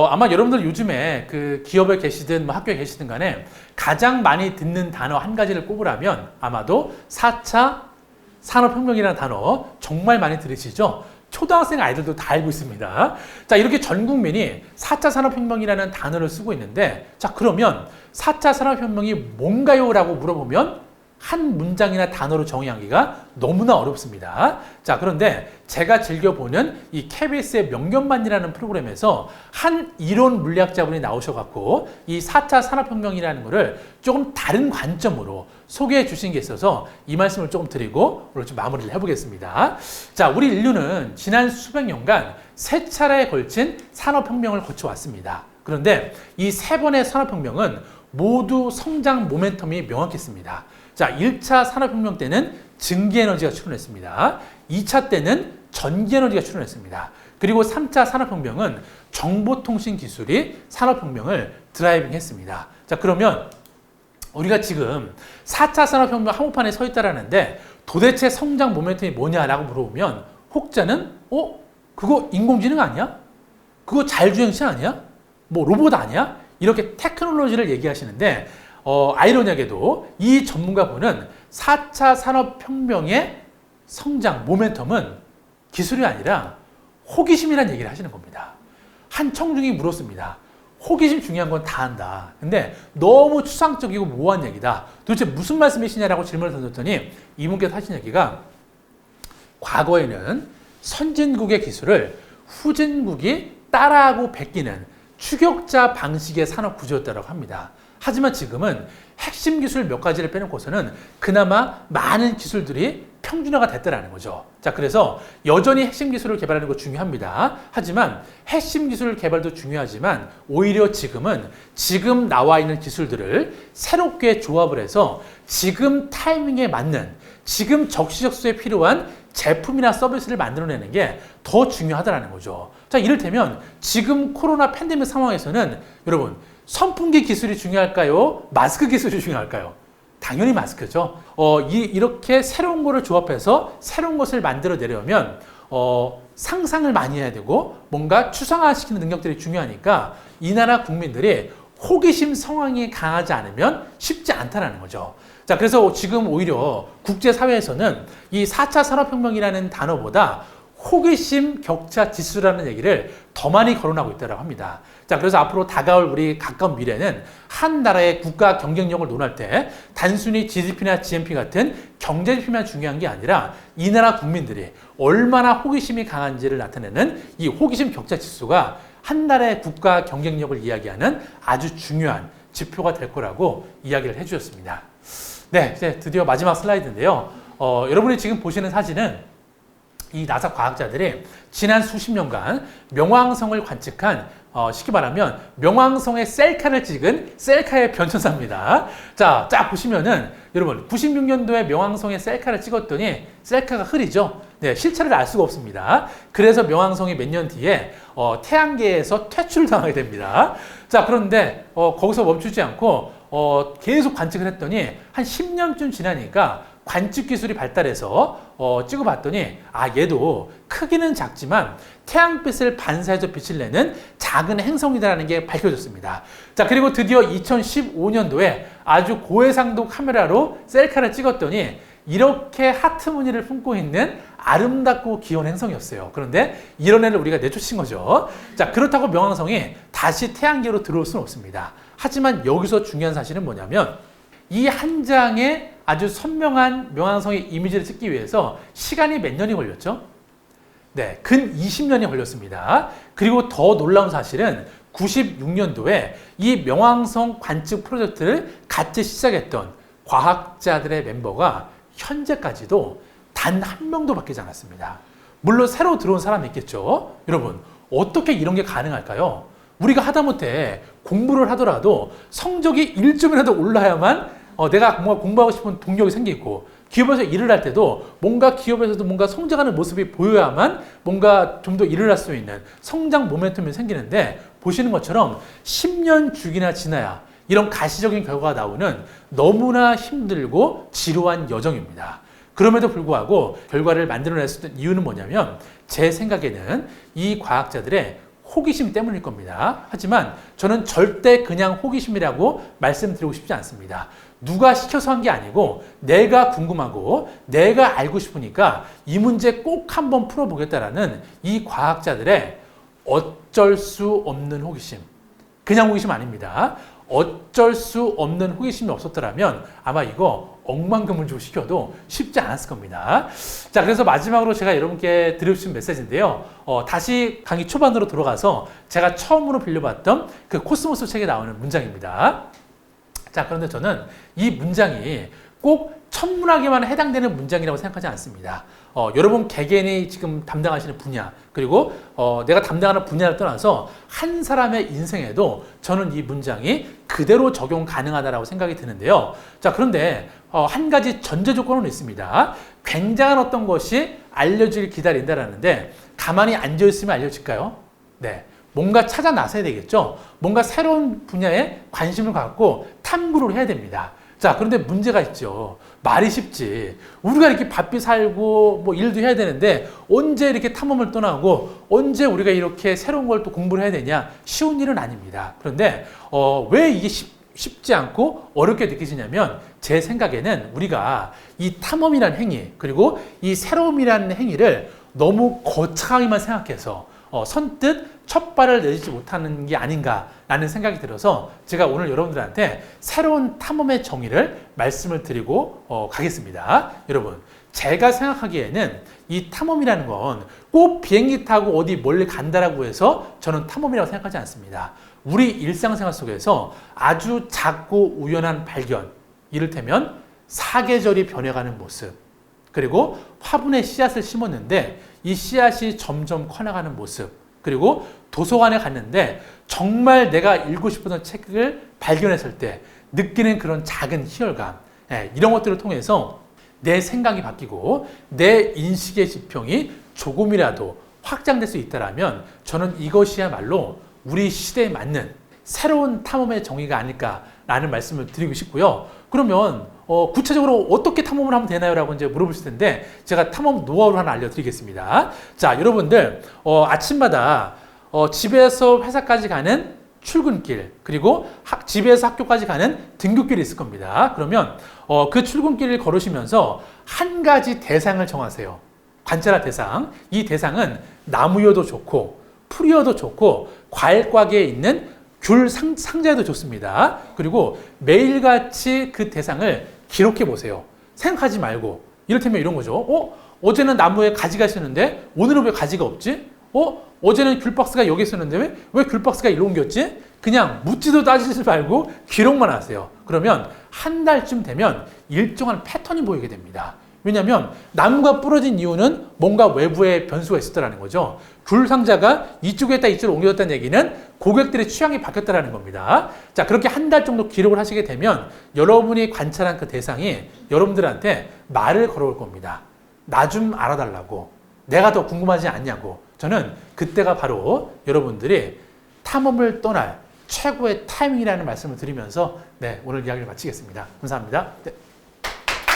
아마 여러분들 요즘에 그 기업에 계시든 뭐 학교에 계시든 간에 가장 많이 듣는 단어 한 가지를 꼽으라면 아마도 4차 산업혁명이라는 단어 정말 많이 들으시죠? 초등학생 아이들도 다 알고 있습니다. 자, 이렇게 전 국민이 4차 산업혁명이라는 단어를 쓰고 있는데, 자, 그러면 4차 산업혁명이 뭔가요? 라고 물어보면 한 문장이나 단어로 정의하기가 너무나 어렵습니다. 자, 그런데 제가 즐겨보는 이 KBS의 명견만이라는 프로그램에서 한 이론 물리학자분이 나오셔갖고 이 4차 산업혁명이라는 거를 조금 다른 관점으로 소개해 주신 게 있어서 이 말씀을 조금 드리고 오늘 좀 마무리를 해보겠습니다. 자, 우리 인류는 지난 수백 년간 세 차례에 걸친 산업혁명을 거쳐왔습니다. 그런데 이 세 번의 산업혁명은 모두 성장 모멘텀이 명확했습니다. 자, 1차 산업혁명 때는 증기에너지가 출현했습니다. 2차 때는 전기에너지가 출현했습니다. 그리고 3차 산업혁명은 정보통신 기술이 산업혁명을 드라이빙했습니다. 자, 그러면 우리가 지금 4차 산업혁명 한복판에 서 있다라는데 도대체 성장 모멘텀이 뭐냐라고 물어보면 혹자는 그거 인공지능 아니야? 그거 자율주행차 아니야? 뭐 로봇 아니야? 이렇게 테크놀로지를 얘기하시는데 아이러니하게도 이 전문가분은 4차 산업혁명의 성장 모멘텀은 기술이 아니라 호기심이라는 얘기를 하시는 겁니다. 한 청중이 물었습니다. 호기심 중요한 건 다 한다. 근데 너무 추상적이고 모호한 얘기다. 도대체 무슨 말씀이시냐라고 질문을 던졌더니 이분께서 하신 얘기가 과거에는 선진국의 기술을 후진국이 따라하고 베끼는 추격자 방식의 산업 구조였다고 합니다. 하지만 지금은 핵심 기술 몇 가지를 빼놓고서는 그나마 많은 기술들이 평준화가 됐다는 거죠. 자, 그래서 여전히 핵심 기술을 개발하는 거 중요합니다. 하지만 핵심 기술 개발도 중요하지만 오히려 지금은 지금 나와 있는 기술들을 새롭게 조합을 해서 지금 타이밍에 맞는 지금 적시적소에 필요한 제품이나 서비스를 만들어내는 게 더 중요하다는 거죠. 자, 이를테면 지금 코로나 팬데믹 상황에서는 여러분 선풍기 기술이 중요할까요? 마스크 기술이 중요할까요? 당연히 마스크죠. 이렇게 새로운 거를 조합해서 새로운 것을 만들어내려면 상상을 많이 해야 되고 뭔가 추상화시키는 능력들이 중요하니까 이 나라 국민들이 호기심 성향이 강하지 않으면 쉽지 않다는 거죠. 자, 그래서 지금 오히려 국제사회에서는 이 4차 산업혁명이라는 단어보다 호기심 격차 지수라는 얘기를 더 많이 거론하고 있다고 합니다. 자, 그래서 앞으로 다가올 우리 가까운 미래는 한 나라의 국가 경쟁력을 논할 때 단순히 GDP나 GNP 같은 경제 지표만 중요한 게 아니라 이 나라 국민들이 얼마나 호기심이 강한지를 나타내는 이 호기심 격차 지수가 한 나라의 국가 경쟁력을 이야기하는 아주 중요한 지표가 될 거라고 이야기를 해주셨습니다. 네, 이제 드디어 마지막 슬라이드인데요. 여러분이 지금 보시는 사진은 이 나사 과학자들이 지난 수십 년간 명왕성을 관측한 쉽게 말하면 명왕성의 셀카를 찍은 셀카의 변천사입니다. 자, 쫙 보시면은 여러분 96년도에 명왕성의 셀카를 찍었더니 셀카가 흐리죠. 네, 실체를 알 수가 없습니다. 그래서 명왕성이 몇 년 뒤에 태양계에서 퇴출을 당하게 됩니다. 자, 그런데 거기서 멈추지 않고 계속 관측을 했더니 한 10년쯤 지나니까 관측 기술이 발달해서 찍어봤더니 얘도 크기는 작지만 태양빛을 반사해서 빛을 내는 작은 행성이라는 게 밝혀졌습니다. 자, 그리고 드디어 2015년도에 아주 고해상도 카메라로 셀카를 찍었더니 이렇게 하트 무늬를 품고 있는 아름답고 귀여운 행성이었어요. 그런데 이런 애를 우리가 내쫓은 거죠. 자, 그렇다고 명왕성이 다시 태양계로 들어올 수는 없습니다. 하지만 여기서 중요한 사실은 뭐냐면 이 한 장의 아주 선명한 명왕성의 이미지를 찍기 위해서 시간이 몇 년이 걸렸죠? 네, 근 20년이 걸렸습니다. 그리고 더 놀라운 사실은 96년도에 이 명왕성 관측 프로젝트를 같이 시작했던 과학자들의 멤버가 현재까지도 단 한 명도 바뀌지 않았습니다. 물론 새로 들어온 사람이 있겠죠. 여러분, 어떻게 이런 게 가능할까요? 우리가 하다못해 공부를 하더라도 성적이 1점이라도 올라야만 내가 뭔가 공부하고 싶은 동력이 생기고 기업에서 일을 할 때도 뭔가 기업에서도 뭔가 성장하는 모습이 보여야만 뭔가 좀 더 일을 할 수 있는 성장 모멘텀이 생기는데 보시는 것처럼 10년 주기나 지나야 이런 가시적인 결과가 나오는 너무나 힘들고 지루한 여정입니다. 그럼에도 불구하고 결과를 만들어낼 수 있는 이유는 뭐냐면 제 생각에는 이 과학자들의 호기심 때문일 겁니다. 하지만 저는 절대 그냥 호기심이라고 말씀드리고 싶지 않습니다. 누가 시켜서 한 게 아니고 내가 궁금하고 내가 알고 싶으니까 이 문제 꼭 한번 풀어보겠다라는 이 과학자들의 어쩔 수 없는 호기심. 그냥 호기심 아닙니다. 어쩔 수 없는 호기심이 없었더라면 아마 이거 억만금을 시켜도 쉽지 않았을 겁니다. 자, 그래서 마지막으로 제가 여러분께 드리고 싶은 메시지인데요. 다시 강의 초반으로 돌아가서 제가 처음으로 빌려봤던 그 코스모스 책에 나오는 문장입니다. 자, 그런데 저는 이 문장이 꼭 천문학에만 해당되는 문장이라고 생각하지 않습니다. 여러분 개개인이 지금 담당하시는 분야, 그리고 내가 담당하는 분야를 떠나서 한 사람의 인생에도 저는 이 문장이 그대로 적용 가능하다고 생각이 드는데요. 자, 그런데 한 가지 전제 조건은 있습니다. 굉장한 어떤 것이 알려지길 기다린다라는데 가만히 앉아있으면 알려질까요? 네. 뭔가 찾아 나서야 되겠죠. 뭔가 새로운 분야에 관심을 갖고 탐구를 해야 됩니다. 자, 그런데 문제가 있죠. 말이 쉽지. 우리가 이렇게 바삐 살고 뭐 일도 해야 되는데 언제 이렇게 탐험을 떠나고 언제 우리가 이렇게 새로운 걸 또 공부를 해야 되냐? 쉬운 일은 아닙니다. 그런데 왜 이게 쉽지 않고 어렵게 느껴지냐면 제 생각에는 우리가 이 탐험이라는 행위 그리고 이 새로움이라는 행위를 너무 거창하게만 생각해서 선뜻 첫 발을 내딛지 못하는 게 아닌가라는 생각이 들어서 제가 오늘 여러분들한테 새로운 탐험의 정의를 말씀을 드리고 가겠습니다. 여러분, 제가 생각하기에는 이 탐험이라는 건 꼭 비행기 타고 어디 멀리 간다라고 해서 저는 탐험이라고 생각하지 않습니다. 우리 일상생활 속에서 아주 작고 우연한 발견, 이를테면 사계절이 변해가는 모습, 그리고 화분에 씨앗을 심었는데 이 씨앗이 점점 커나가는 모습, 그리고 도서관에 갔는데 정말 내가 읽고 싶었던 책을 발견했을 때 느끼는 그런 작은 희열감, 이런 것들을 통해서 내 생각이 바뀌고 내 인식의 지평이 조금이라도 확장될 수 있다면 저는 이것이야말로 우리 시대에 맞는 새로운 탐험의 정의가 아닐까라는 말씀을 드리고 싶고요. 그러면 구체적으로 어떻게 탐험을 하면 되나요? 라고 이제 물어보실 텐데 제가 탐험 노하우를 하나 알려드리겠습니다. 자, 여러분들 아침마다 집에서 회사까지 가는 출근길 그리고 집에서 학교까지 가는 등굣길이 있을 겁니다. 그러면 그 출근길을 걸으시면서 한 가지 대상을 정하세요. 관찰할 대상. 이 대상은 나무여도 좋고 풀이여도 좋고 과일 가게에 있는 귤 상자에도 좋습니다. 그리고 매일같이 그 대상을 기록해 보세요. 생각하지 말고. 이를테면 이런 거죠. 어제는 나무에 가지가 있었는데 오늘은 왜 가지가 없지? 어제는 귤박스가 여기 있었는데 왜 귤박스가 일로 옮겼지? 그냥 묻지도 따지지 말고 기록만 하세요. 그러면 한 달쯤 되면 일정한 패턴이 보이게 됩니다. 왜냐하면 나무가 부러진 이유는 뭔가 외부에 변수가 있었다는 거죠. 귤 상자가 이쪽에 있다 이쪽으로 옮겨졌다는 얘기는 고객들의 취향이 바뀌었다는 겁니다. 자, 그렇게 한 달 정도 기록을 하시게 되면 여러분이 관찰한 그 대상이 여러분들한테 말을 걸어올 겁니다. 나 좀 알아달라고. 내가 더 궁금하지 않냐고. 저는 그때가 바로 여러분들이 탐험을 떠날 최고의 타이밍이라는 말씀을 드리면서 오늘 이야기를 마치겠습니다. 감사합니다.